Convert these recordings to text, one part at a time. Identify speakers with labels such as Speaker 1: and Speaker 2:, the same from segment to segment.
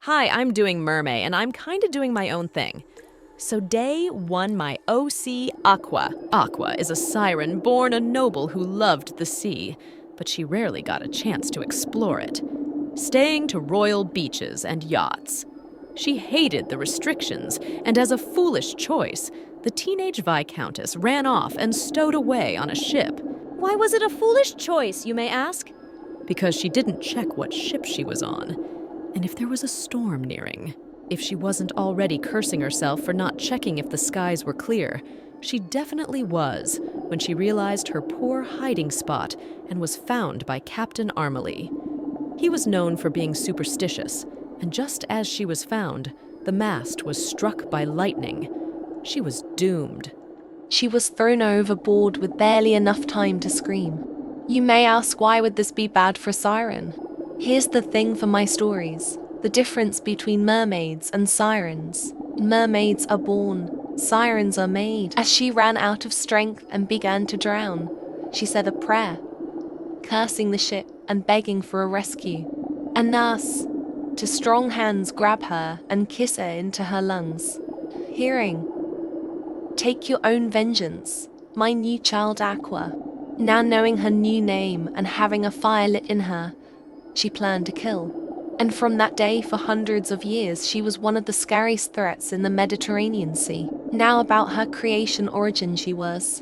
Speaker 1: Hi, I'm doing mermay, and I'm kinda doing my own thing. So day one, my OC Aqua. Aqua is a siren born a noble who loved the sea, but she rarely got a chance to explore it, staying to royal beaches and yachts. She hated the restrictions, and as a foolish choice, the teenage Viscountess ran off and stowed away on a ship.
Speaker 2: Why was it a foolish choice, you may ask?
Speaker 1: Because she didn't check what ship she was on, and if there was a storm nearing. If she wasn't already cursing herself for not checking if the skies were clear, she definitely was when she realized her poor hiding spot and was found by Captain Armley. He was known for being superstitious, and just as she was found, the mast was struck by lightning. She was doomed.
Speaker 3: She was thrown overboard with barely enough time to scream. You may ask, why would this be bad for a siren? Here's the thing for my stories. The difference between mermaids and sirens. Mermaids are born, sirens are made. As she ran out of strength and began to drown, she said a prayer, cursing the ship and begging for a rescue. And thus, to strong hands grab her and kiss her into her lungs, hearing, "Take your own vengeance, my new child Aqua." Now knowing her new name and having a fire lit in her, she planned to kill. And from that day for hundreds of years, she was one of the scariest threats in the Mediterranean Sea. Now about her creation origin, she was,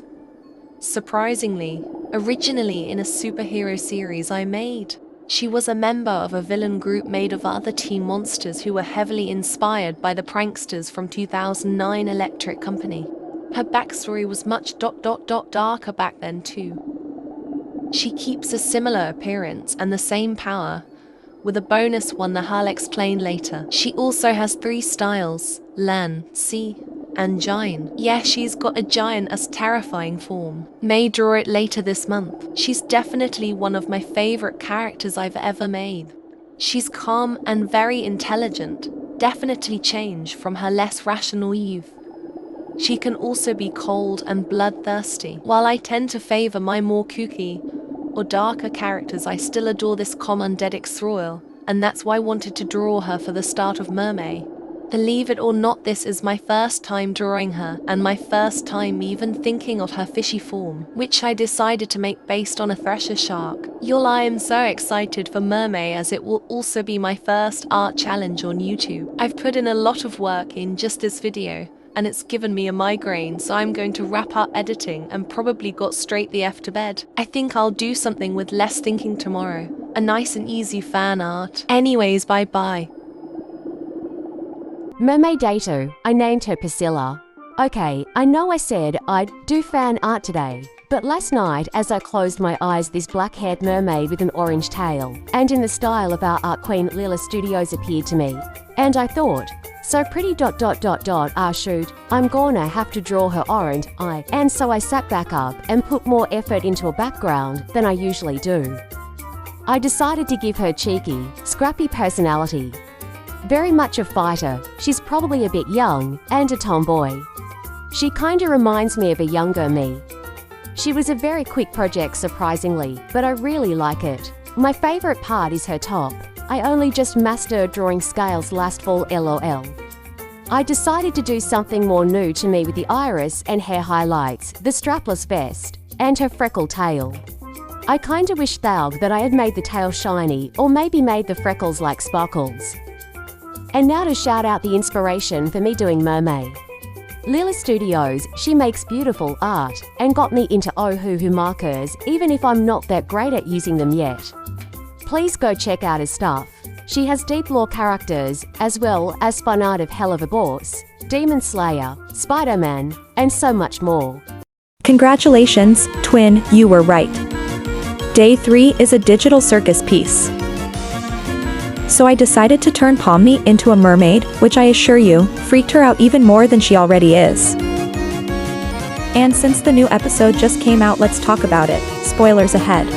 Speaker 3: surprisingly, originally in a superhero series I made. She was a member of a villain group made of other teen monsters who were heavily inspired by the pranksters from 2009 Electric Company. Her backstory was much darker back then too. She keeps a similar appearance and the same power, with a bonus one that I'll explain later. She also has 3 styles: land, sea, and giant. Yeah, she's got a giant as terrifying form. May draw it later this month. She's definitely one of my favorite characters I've ever made. She's calm and very intelligent, definitely changed from her less rational youth. She can also be cold and bloodthirsty. While I tend to favor my more kooky or darker characters, I still adore this calm undead ex-royal, and that's why I wanted to draw her for the start of Mermay. Believe it or not, this is my first time drawing her, and my first time even thinking of her fishy form, which I decided to make based on a thresher shark. I am so excited for Mermay, as it will also be my first art challenge on YouTube. I've put in a lot of work in just this video, and it's given me a migraine, so I'm going to wrap up editing and probably got straight the F to bed. I think I'll do something with less thinking tomorrow. A nice and easy fan art. Anyways, bye-bye.
Speaker 4: Mermaid Dato, I named her Priscilla. Okay, I know I said I'd do fan art today, but last night as I closed my eyes, this black-haired mermaid with an orange tail, and in the style of our art queen Lila Studios appeared to me. And I thought, so pretty ... shoot, I'm gonna have to draw her orange eye. And so I sat back up and put more effort into a background than I usually do. I decided to give her cheeky, scrappy personality. Very much a fighter, she's probably a bit young, and a tomboy. She kinda reminds me of a younger me. She was a very quick project surprisingly, but I really like it. My favorite part is her top. I only just mastered drawing scales last fall, lol. I decided to do something more new to me with the iris and hair highlights, the strapless vest, and her freckled tail. I kinda wish though that I had made the tail shiny, or maybe made the freckles like sparkles. And now to shout out the inspiration for me doing Mermay. Lila Studios, she makes beautiful art and got me into Ohuhu markers, even if I'm not that great at using them yet. Please go check out her stuff. She has deep lore characters, as well as fun art of Hell of a Boss, Demon Slayer, Spider-Man, and so much more.
Speaker 5: Congratulations, twin, you were right. Day 3 is a digital circus piece. So I decided to turn Pomni into a mermaid, which I assure you, freaked her out even more than she already is. And since the new episode just came out, let's talk about it. Spoilers ahead.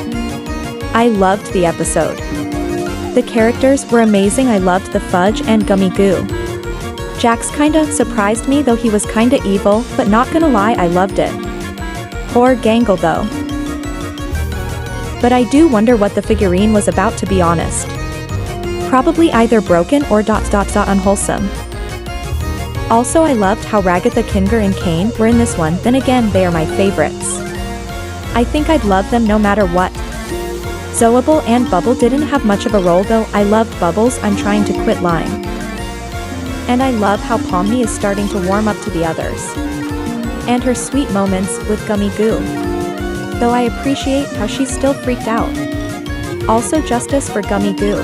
Speaker 5: I loved the episode. The characters were amazing. I loved the fudge and gummy goo. Jax kinda surprised me, though he was kinda evil, but not gonna lie, I loved it. Poor Gangle though. But I do wonder what the figurine was about, to be honest. Probably either broken or unwholesome. Also, I loved how Ragatha, Kinger, and Kane were in this one. Then again, they are my favorites. I think I'd love them no matter what. Zoable and Bubble didn't have much of a role though. I loved Bubbles' "I'm trying to quit" line. And I love how Pomni is starting to warm up to the others. And her sweet moments with Gummy Goo. Though I appreciate how she's still freaked out. Also, justice for Gummy Goo.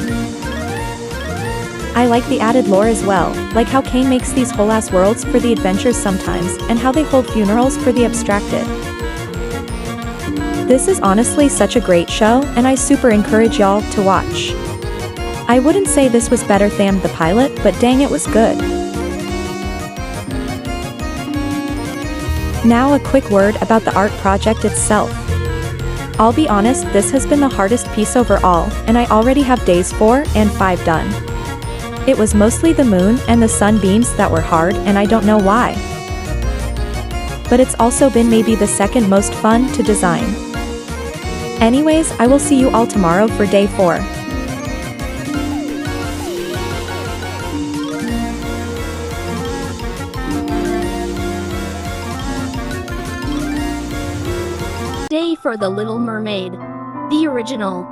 Speaker 5: I like the added lore as well, like how Kane makes these whole-ass worlds for the adventures sometimes, and how they hold funerals for the abstracted. This is honestly such a great show, and I super encourage y'all to watch. I wouldn't say this was better than the pilot, but dang, it was good. Now a quick word about the art project itself. I'll be honest, this has been the hardest piece overall, and I already have days 4 and 5 done. It was mostly the moon and the sunbeams that were hard, and I don't know why. But it's also been maybe the second most fun to design. Anyways, I will see you all tomorrow for day 4.
Speaker 6: Day for The Little Mermaid. The original.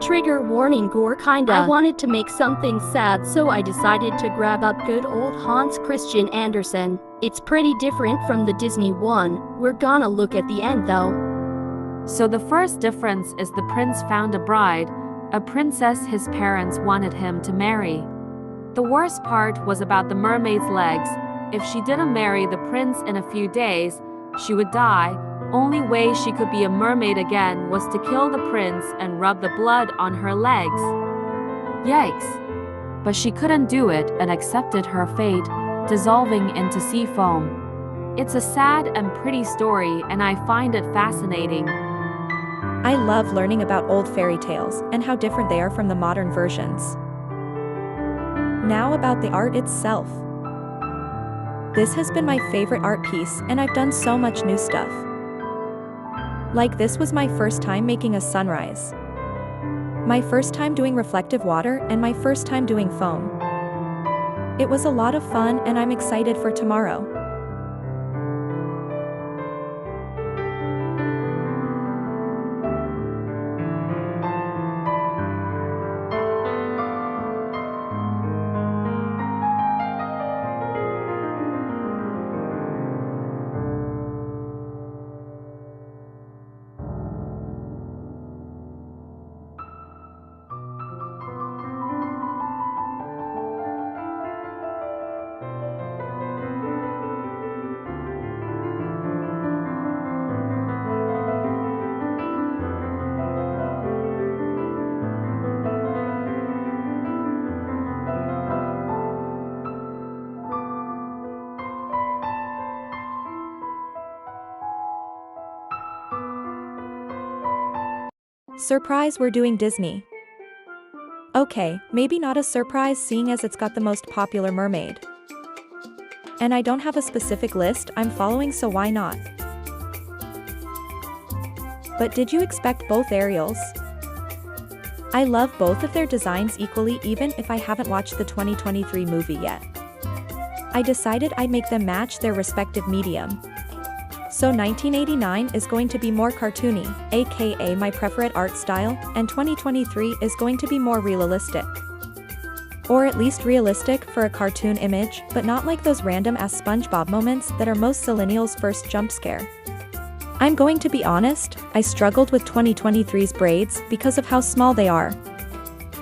Speaker 6: Trigger warning, gore kinda. I wanted to make something sad, so I decided to grab up good old Hans Christian Andersen. It's pretty different from the Disney one. We're gonna look at the end though.
Speaker 7: So the first difference is the prince found a bride, a princess his parents wanted him to marry. The worst part was about the mermaid's legs. If she didn't marry the prince in a few days, she would die. Only way she could be a mermaid again was to kill the prince and rub the blood on her legs. Yikes. But she couldn't do it and accepted her fate, dissolving into sea foam. It's a sad and pretty story, and I find it fascinating.
Speaker 5: I love learning about old fairy tales and how different they are from the modern versions. Now about the art itself. This has been my favorite art piece, and I've done so much new stuff. Like, this was my first time making a sunrise. My first time doing reflective water, and my first time doing foam. It was a lot of fun, and I'm excited for tomorrow. Surprise, we're doing Disney. Okay, maybe not a surprise seeing as it's got the most popular mermaid. And I don't have a specific list I'm following, so why not? But did you expect both Ariels? I love both of their designs equally, even if I haven't watched the 2023 movie yet. I decided I'd make them match their respective medium. So 1989 is going to be more cartoony, aka my preferred art style, and 2023 is going to be more realistic. Or at least realistic for a cartoon image, but not like those random-ass SpongeBob moments that are most millennials' first jump scare. I'm going to be honest, I struggled with 2023's braids because of how small they are.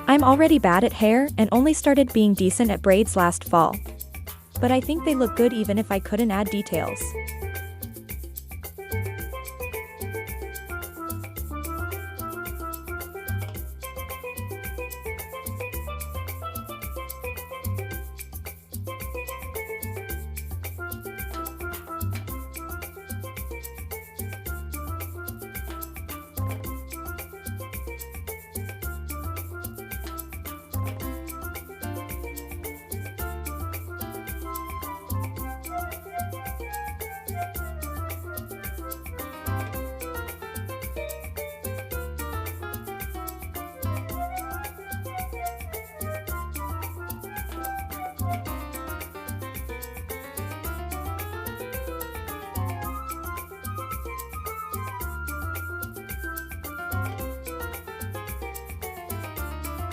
Speaker 5: I'm already bad at hair and only started being decent at braids last fall. But I think they look good even if I couldn't add details.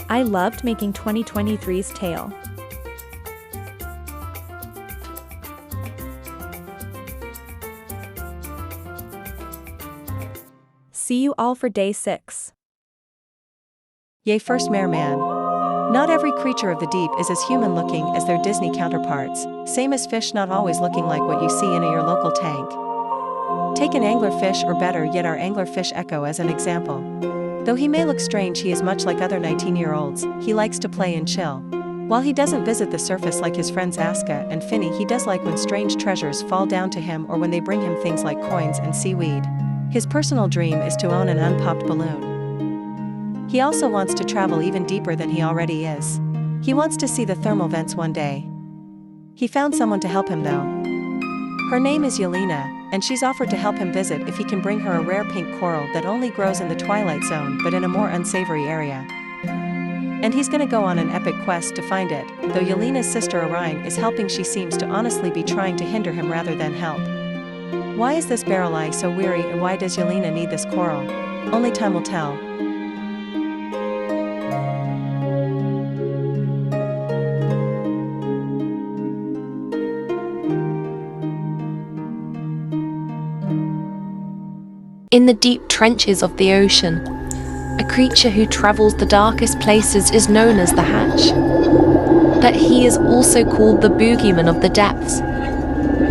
Speaker 5: I loved making 2023's tale. See you all for day 6.
Speaker 8: Yay, first merman. Not every creature of the deep is as human-looking as their Disney counterparts, same as fish not always looking like what you see in your local tank. Take an anglerfish, or better yet our anglerfish Echo, as an example. Though he may look strange, he is much like other 19-year-olds, he likes to play and chill. While he doesn't visit the surface like his friends Aska and Finny, he does like when strange treasures fall down to him or when they bring him things like coins and seaweed. His personal dream is to own an unpopped balloon. He also wants to travel even deeper than he already is. He wants to see the thermal vents one day. He found someone to help him though. Her name is Yelena, and she's offered to help him visit if he can bring her a rare pink coral that only grows in the Twilight Zone but in a more unsavory area. And he's gonna go on an epic quest to find it, though Yelena's sister Orion is helping. She seems to honestly be trying to hinder him rather than help. Why is this barrel eye so weary, and why does Yelena need this coral? Only time will tell.
Speaker 3: In the deep trenches of the ocean, a creature who travels the darkest places is known as the Hatch. But he is also called the boogeyman of the depths.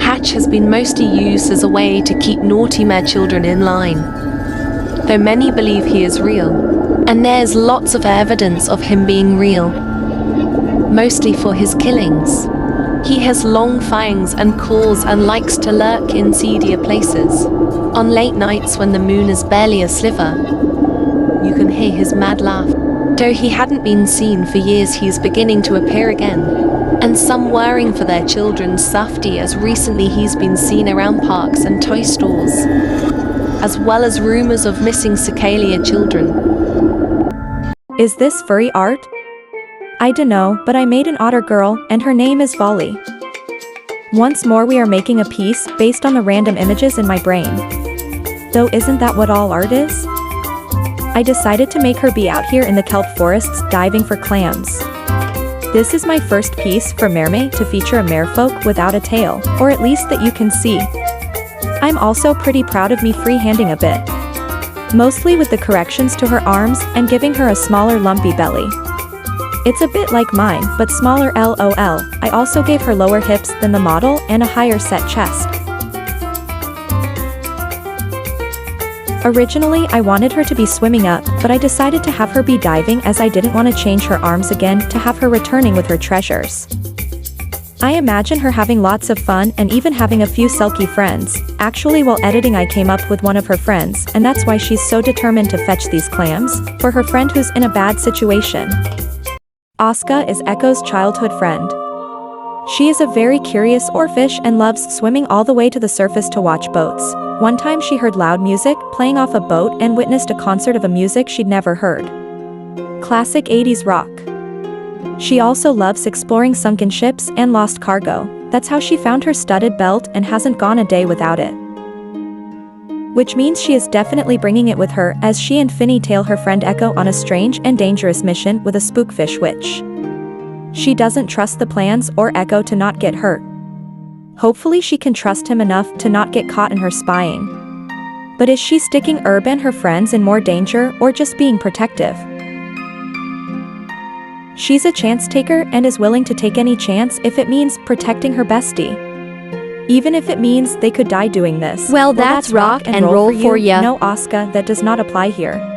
Speaker 3: Hatch has been mostly used as a way to keep naughty mere children in line, though many believe he is real, and there's lots of evidence of him being real, mostly for his killings. He has long fangs and claws and likes to lurk in seedier places. On late nights when the moon is barely a sliver, you can hear his mad laugh. Though he hadn't been seen for years, he's beginning to appear again, and some worrying for their children's safety, as recently he's been seen around parks and toy stores, as well as rumors of missing Cicalia children.
Speaker 5: Is this furry art? I dunno, but I made an otter girl, and her name is Volley. Once more we are making a piece based on the random images in my brain. Though isn't that what all art is? I decided to make her be out here in the kelp forests diving for clams. This is my first piece for mermay to feature a merfolk without a tail, or at least that you can see. I'm also pretty proud of me freehanding a bit. Mostly with the corrections to her arms and giving her a smaller lumpy belly. It's a bit like mine, but smaller lol. I also gave her lower hips than the model and a higher set chest. Originally, I wanted her to be swimming up, but I decided to have her be diving as I didn't want to change her arms again to have her returning with her treasures. I imagine her having lots of fun and even having a few sulky friends. Actually, while editing I came up with one of her friends, and that's why she's so determined to fetch these clams, for her friend who's in a bad situation. Aska is Echo's childhood friend. She is a very curious oarfish and loves swimming all the way to the surface to watch boats. One time she heard loud music playing off a boat and witnessed a concert of a music she'd never heard. Classic 80s rock. She also loves exploring sunken ships and lost cargo. That's how she found her studded belt and hasn't gone a day without it. Which means she is definitely bringing it with her as she and Finny tail her friend Echo on a strange and dangerous mission with a spookfish witch. She doesn't trust the plans or Echo to not get hurt. Hopefully she can trust him enough to not get caught in her spying. But is she sticking Herb and her friends in more danger or just being protective? She's a chance taker and is willing to take any chance if it means protecting her bestie. Even if it means they could die doing this.
Speaker 6: Well, that's rock and roll for ya.
Speaker 5: No, Aska, that does not apply here.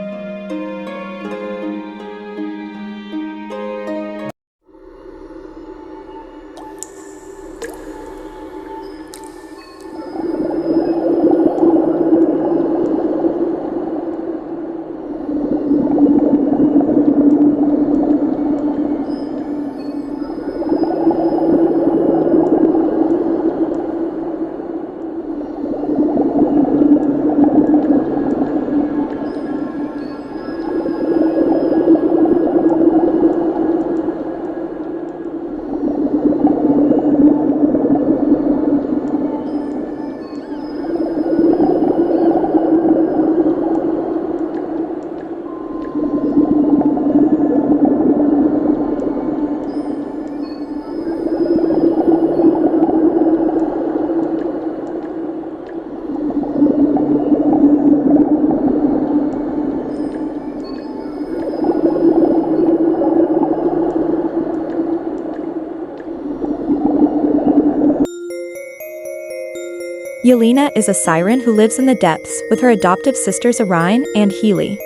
Speaker 5: Yelena is a siren who lives in the depths with her adoptive sisters Orion and Healy.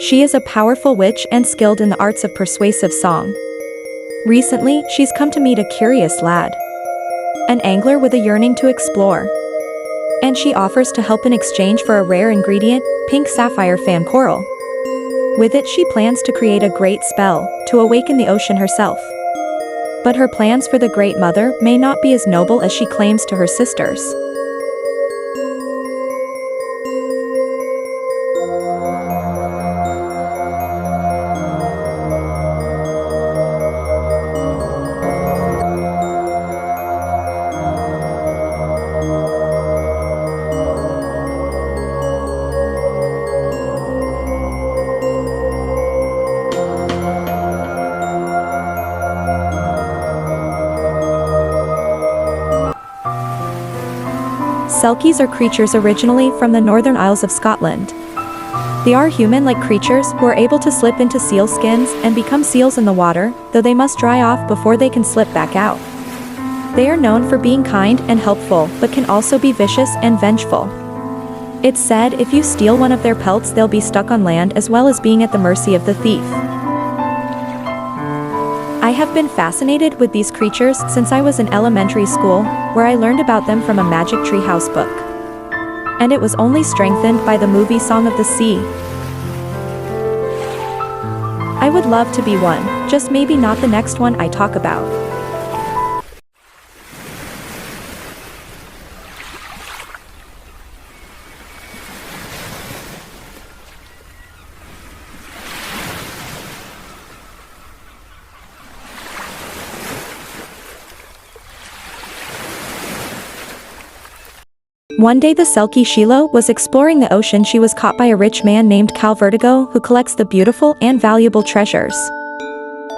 Speaker 5: She is a powerful witch and skilled in the arts of persuasive song. Recently, she's come to meet a curious lad, an angler with a yearning to explore. And she offers to help in exchange for a rare ingredient, pink sapphire fan coral. With it, she plans to create a great spell to awaken the ocean herself. But her plans for the Great Mother may not be as noble as she claims to her sisters. Selkies are creatures originally from the Northern Isles of Scotland. They are human-like creatures who are able to slip into seal skins and become seals in the water, though they must dry off before they can slip back out. They are known for being kind and helpful, but can also be vicious and vengeful. It's said if you steal one of their pelts, they'll be stuck on land as well as being at the mercy of the thief. I have been fascinated with these creatures since I was in elementary school, where I learned about them from a Magic Tree House book. And it was only strengthened by the movie Song of the Sea. I would love to be one, just maybe not the next one I talk about. One day the Selkie Shiloh was exploring the ocean. She was caught by a rich man named Cal Vertigo, who collects the beautiful and valuable treasures,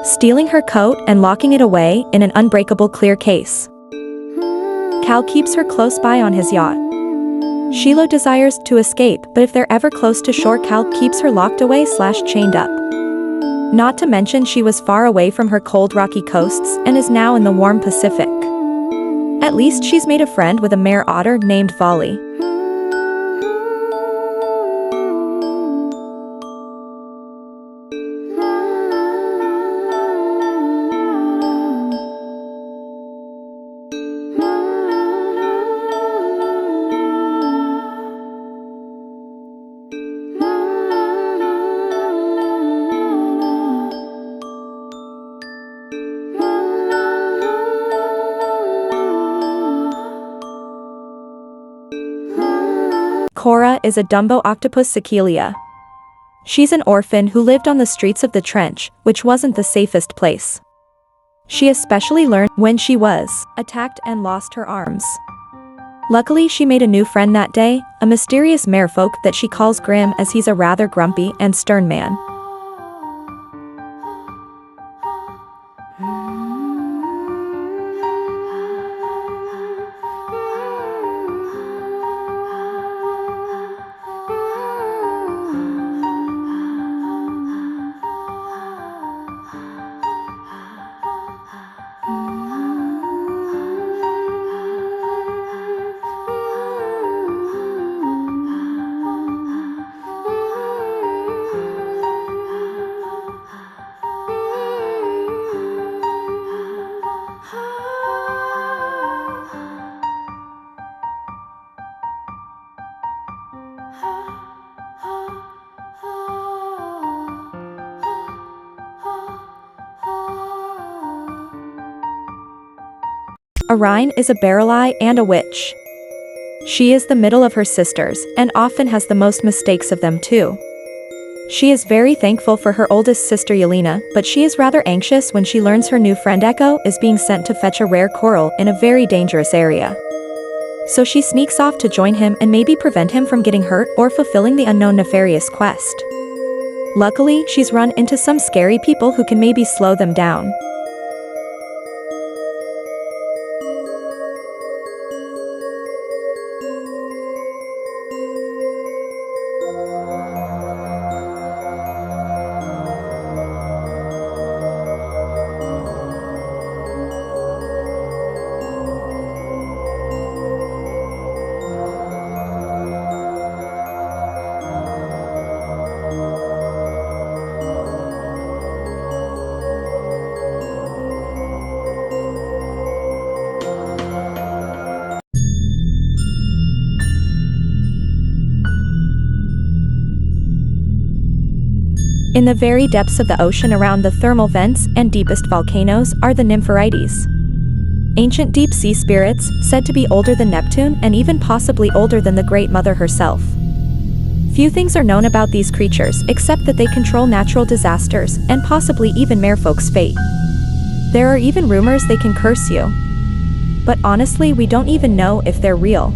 Speaker 5: stealing her coat and locking it away in an unbreakable clear case. Cal keeps her close by on his yacht. Shiloh desires to escape, but if they're ever close to shore, Cal keeps her locked away / chained up. Not to mention she was far away from her cold rocky coasts and is now in the warm Pacific. At least she's made a friend with a mare otter named Volley. Cora is a Dumbo octopus Cichelia. She's an orphan who lived on the streets of the trench, which wasn't the safest place. She especially learned when she was attacked and lost her arms. Luckily, she made a new friend that day, a mysterious merfolk that she calls Grim, as he's a rather grumpy and stern man. Orion is a barrel-eye and a witch. She is the middle of her sisters, and often has the most mistakes of them too. She is very thankful for her oldest sister Yelena, but she is rather anxious when she learns her new friend Echo is being sent to fetch a rare coral in a very dangerous area. So she sneaks off to join him and maybe prevent him from getting hurt or fulfilling the unknown nefarious quest. Luckily, she's run into some scary people who can maybe slow them down. In the very depths of the ocean around the thermal vents and deepest volcanoes are the Nymphorites. Ancient deep-sea spirits, said to be older than Neptune and even possibly older than the Great Mother herself. Few things are known about these creatures except that they control natural disasters and possibly even merfolk's fate. There are even rumors they can curse you. But honestly, we don't even know if they're real.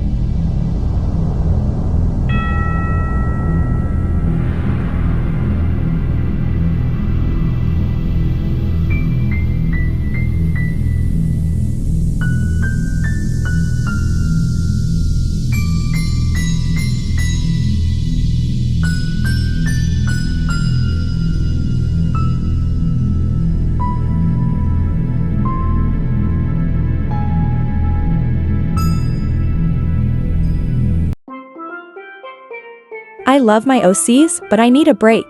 Speaker 5: I love my OCs, but I need a break.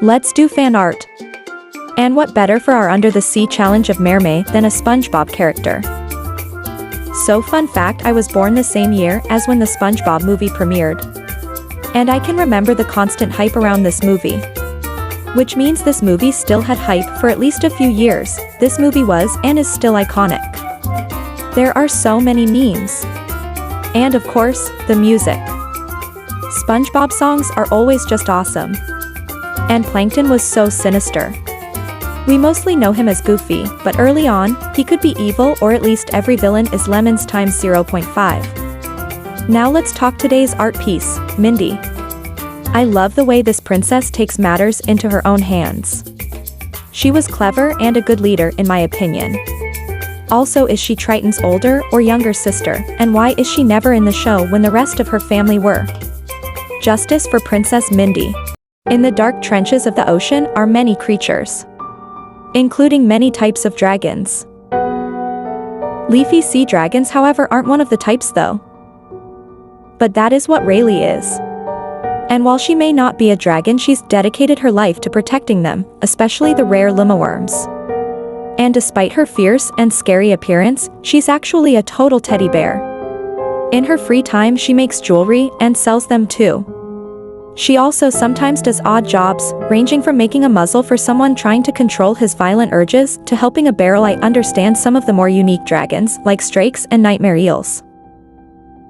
Speaker 5: Let's do fan art. And what better for our Under the Sea challenge of mermay than a SpongeBob character? So fun fact, I was born the same year as when the SpongeBob movie premiered. And I can remember the constant hype around this movie. Which means this movie still had hype for at least a few years. This movie was and is still iconic. There are so many memes. And of course, the music. SpongeBob songs are always just awesome. And Plankton was so sinister. We mostly know him as Goofy, but early on, he could be evil, or at least every villain is Lemons times 0.5. Now let's talk today's art piece, Mindy. I love the way this princess takes matters into her own hands. She was clever and a good leader in my opinion. Also, is she Triton's older or younger sister, and why is she never in the show when the rest of her family were? Justice for Princess Mindy. In the dark trenches of the ocean are many creatures, including many types of dragons. Leafy sea dragons, however, aren't one of the types though. But that is what Rayleigh is. And while she may not be a dragon, she's dedicated her life to protecting them, especially the rare limaworms. And despite her fierce and scary appearance, she's actually a total teddy bear. In her free time, she makes jewelry and sells them too. She also sometimes does odd jobs, ranging from making a muzzle for someone trying to control his violent urges to helping a barrel. I understand some of the more unique dragons, like strakes and nightmare eels.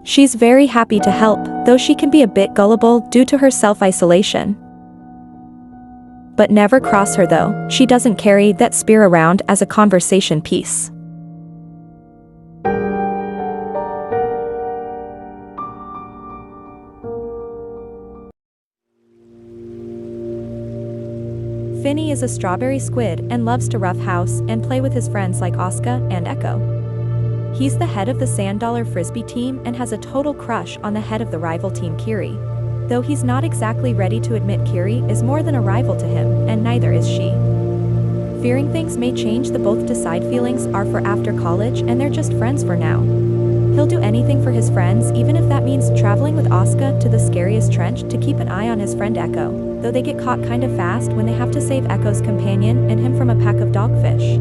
Speaker 5: She's very happy to help, though she can be a bit gullible due to her self-isolation. But never cross her though, she doesn't carry that spear around as a conversation piece. Finny is a strawberry squid and loves to roughhouse and play with his friends like Oscar and Echo. He's the head of the Sand Dollar Frisbee team and has a total crush on the head of the rival team, Kiri. Though he's not exactly ready to admit Kiri is more than a rival to him, and neither is she. Fearing things may change, the both decide feelings are for after college and they're just friends for now. He'll do anything for his friends, even if that means traveling with Oscar to the scariest trench to keep an eye on his friend Echo, though they get caught kinda fast when they have to save Echo's companion and him from a pack of dogfish.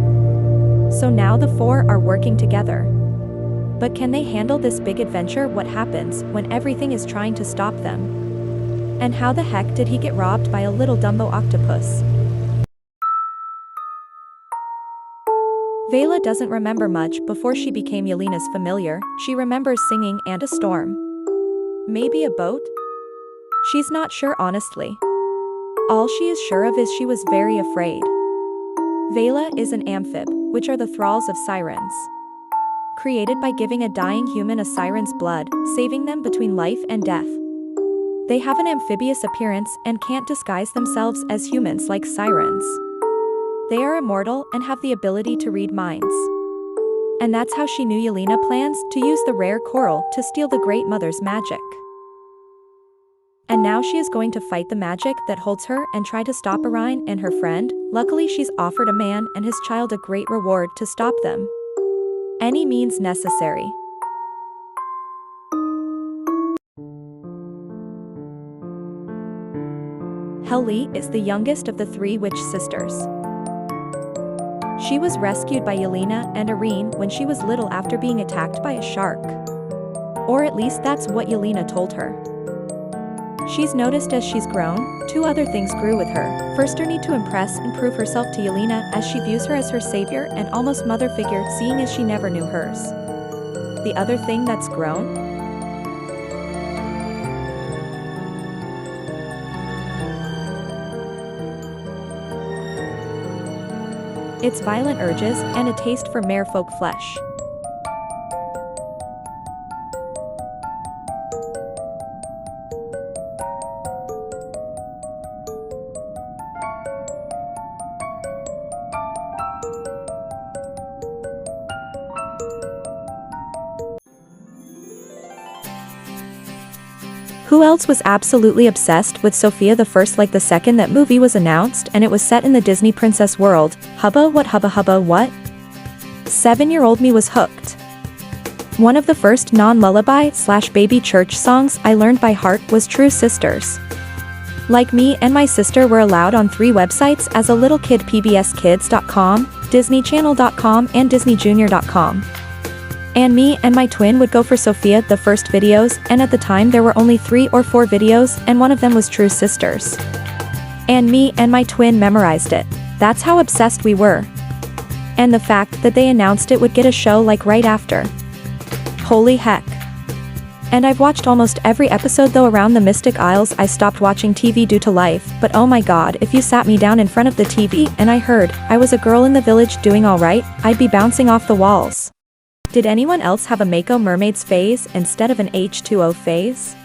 Speaker 5: So now the four are working together. But can they handle this big adventure? What happens when everything is trying to stop them? And how the heck did he get robbed by a little Dumbo octopus? Vela doesn't remember much before she became Yelena's familiar. She remembers singing and a storm. Maybe a boat? She's not sure honestly. All she is sure of is she was very afraid. Vela is an amphib, which are the thralls of sirens. Created by giving a dying human a siren's blood, saving them between life and death. They have an amphibious appearance and can't disguise themselves as humans like sirens. They are immortal and have the ability to read minds. And that's how she knew Yelena plans to use the rare coral to steal the Great Mother's magic. And now she is going to fight the magic that holds her and try to stop Orion and her friend. Luckily, she's offered a man and his child a great reward to stop them. Any means necessary. Helly is the youngest of the three witch sisters. She was rescued by Yelena and Irene when she was little after being attacked by a shark. Or at least that's what Yelena told her. She's noticed as she's grown, two other things grew with her. First, her need to impress and prove herself to Yelena, as she views her as her savior and almost mother figure, seeing as she never knew hers. The other thing that's grown? It's violent urges and a taste for merfolk flesh. Who else was absolutely obsessed with Sophia the First like the second that movie was announced and it was set in the Disney princess world? Hubba what hubba hubba what? 7-year-old me was hooked. One of the first non-lullaby/baby church songs I learned by heart was True Sisters. Like me and my sister were allowed on 3 websites as a little kid: pbskids.com, disneychannel.com and disneyjunior.com. And me and my twin would go for Sophia the First videos, and at the time there were only 3 or 4 videos and one of them was True Sisters. And me and my twin memorized it. That's how obsessed we were. And the fact that they announced it would get a show like right after. Holy heck. And I've watched almost every episode, though around the Mystic Isles I stopped watching TV due to life, but oh my god, if you sat me down in front of the TV and I heard I was a girl in the village doing alright, I'd be bouncing off the walls. Did anyone else have a Mako Mermaids phase instead of an H2O phase?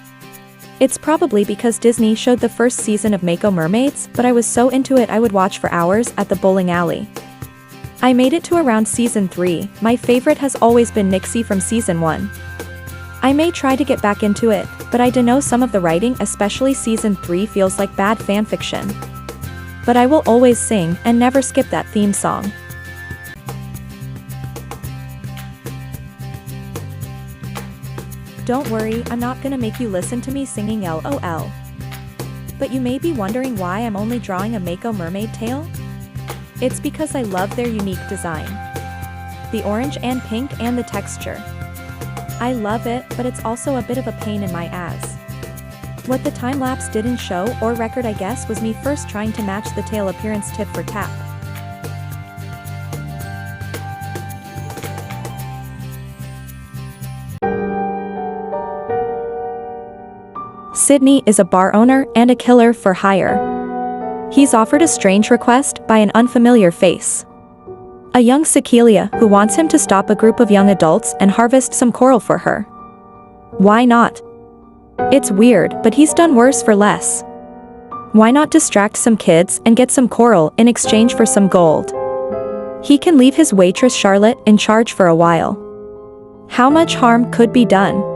Speaker 5: It's probably because Disney showed the first season of Mako Mermaids, but I was so into it I would watch for hours at the bowling alley. I made it to around season 3, my favorite has always been Nixie from season 1. I may try to get back into it, but I know some of the writing, especially season 3, feels like bad fanfiction. But I will always sing and never skip that theme song. Don't worry, I'm not gonna make you listen to me singing LOL. But you may be wondering why I'm only drawing a Mako mermaid tail? It's because I love their unique design. The orange and pink and the texture. I love it, but it's also a bit of a pain in my ass. What the time-lapse didn't show or record, I guess, was me first trying to match the tail appearance tip for tap. Sydney is a bar owner and a killer for hire. He's offered a strange request by an unfamiliar face. A young Cecilia who wants him to stop a group of young adults and harvest some coral for her. Why not? It's weird, but he's done worse for less. Why not distract some kids and get some coral in exchange for some gold? He can leave his waitress Charlotte in charge for a while. How much harm could be done?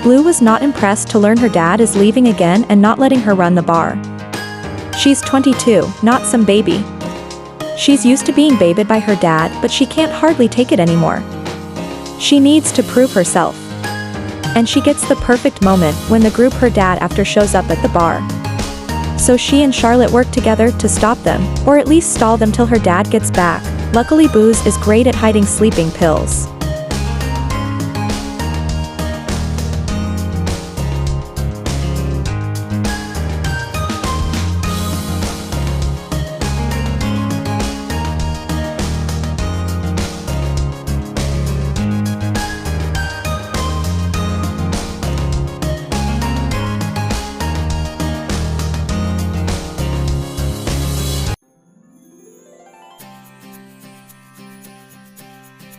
Speaker 5: Blue was not impressed to learn her dad is leaving again and not letting her run the bar. She's 22, not some baby. She's used to being babied by her dad, but she can't hardly take it anymore. She needs to prove herself. And she gets the perfect moment when the group her dad after shows up at the bar. So she and Charlotte work together to stop them, or at least stall them till her dad gets back. Luckily Booze is great at hiding sleeping pills.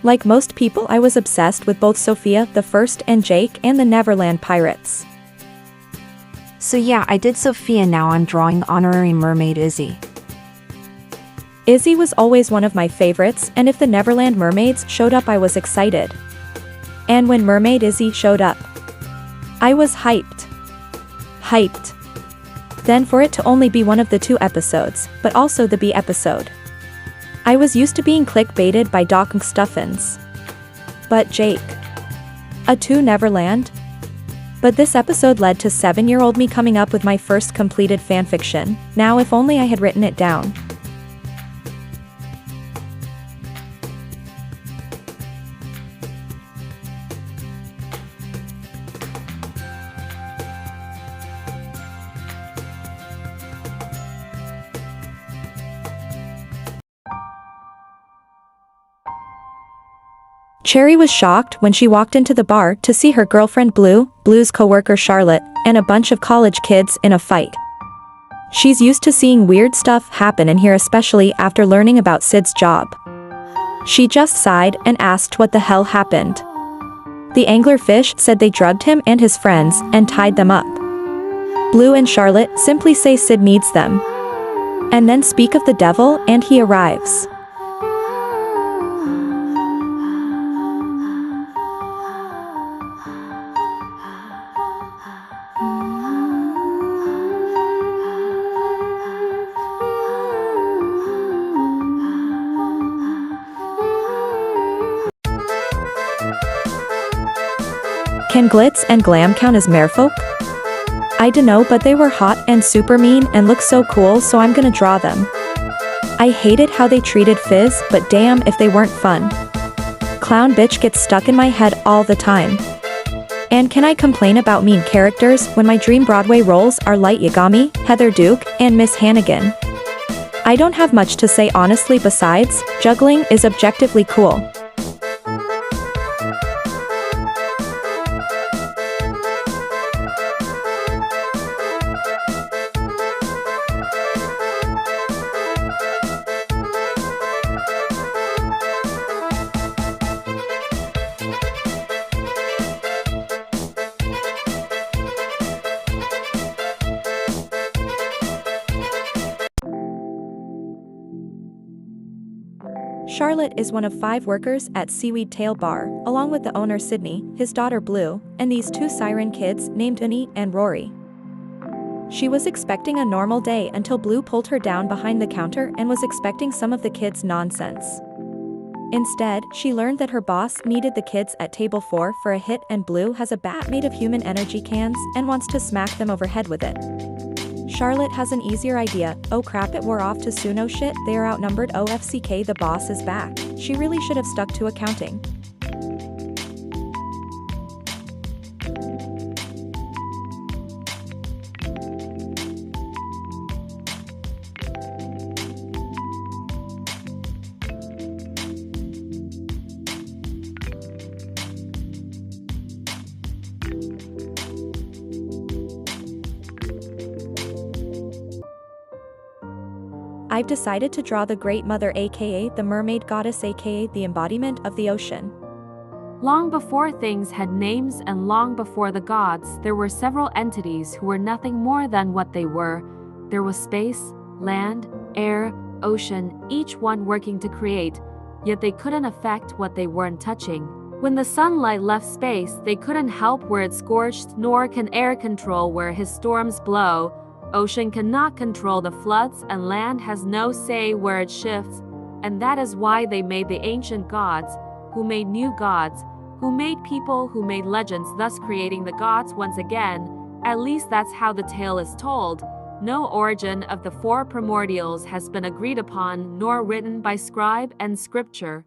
Speaker 5: Like most people, I was obsessed with both Sophia the First and Jake and the Neverland Pirates.
Speaker 9: So yeah, I did Sophia, now I'm drawing honorary mermaid Izzy.
Speaker 5: Izzy was always one of my favorites, and if the Neverland mermaids showed up I was excited. And when Mermaid Izzy showed up, I was hyped. Hyped. Then for it to only be one of the 2 episodes, but also the B episode. I was used to being clickbaited by Doc Stuffins. But Jake. A 2 Neverland? But this episode led to 7-year-old me coming up with my first completed fanfiction. Now if only I had written it down. Cherry was shocked when she walked into the bar to see her girlfriend Blue, Blue's coworker Charlotte, and a bunch of college kids in a fight. She's used to seeing weird stuff happen in here, especially after learning about Sid's job. She just sighed and asked what the hell happened. The anglerfish said they drugged him and his friends and tied them up. Blue and Charlotte simply say Sid needs them. And then speak of the devil and he arrives. Can glitz and glam count as merfolk? I dunno, but they were hot and super mean and look so cool, so I'm gonna draw them. I hated how they treated Fizz, but damn if they weren't fun. Clown bitch gets stuck in my head all the time. And can I complain about mean characters when my dream Broadway roles are Light Yagami, Heather Duke, and Miss Hannigan? I don't have much to say honestly besides, juggling is objectively cool. Charlotte is one of 5 workers at Seaweed Tail Bar, along with the owner Sydney, his daughter Blue, and these 2 siren kids named Uni and Rory. She was expecting a normal day until Blue pulled her down behind the counter and was expecting some of the kids' nonsense. Instead, she learned that her boss needed the kids at table 4 for a hit, and Blue has a bat made of human energy cans and wants to smack them overhead with it. Charlotte has an easier idea. Oh crap, it wore off to Suno shit, they are outnumbered. OFCK, the boss is back. She really should have stuck to accounting. I've decided to draw the Great Mother, aka the Mermaid Goddess, aka the embodiment of the ocean.
Speaker 7: Long before things had names and long before the gods, there were several entities who were nothing more than what they were. There was space, land, air, ocean, each one working to create, yet they couldn't affect what they weren't touching. When the sunlight left space, they couldn't help where it scorched, nor can air control where his storms blow. Ocean cannot control the floods, and land has no say where it shifts, and that is why they made the ancient gods, who made new gods, who made people, who made legends, thus creating the gods once again. At least that's how the tale is told. No origin of the 4 primordials has been agreed upon, nor written by scribe and scripture.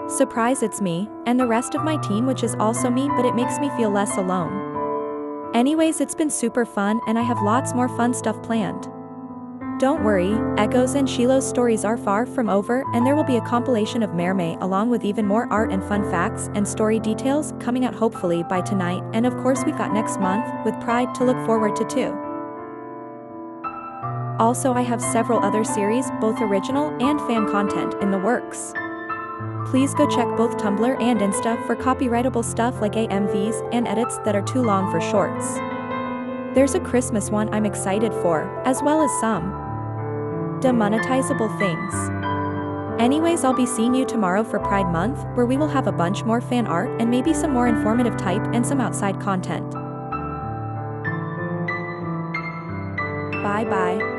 Speaker 5: Surprise, it's me, and the rest of my team, which is also me, but it makes me feel less alone. Anyways, it's been super fun, and I have lots more fun stuff planned. Don't worry, Echo's and Shiloh's stories are far from over, and there will be a compilation of mermay along with even more art and fun facts and story details coming out hopefully by tonight, and of course we've got next month, with Pride, to look forward to too. Also, I have several other series, both original and fan content, in the works. Please go check both Tumblr and Insta for copyrightable stuff like AMVs and edits that are too long for shorts. There's a Christmas one I'm excited for, as well as some demonetizable things. Anyways, I'll be seeing you tomorrow for Pride Month, where we will have a bunch more fan art and maybe some more informative type and some outside content. Bye bye.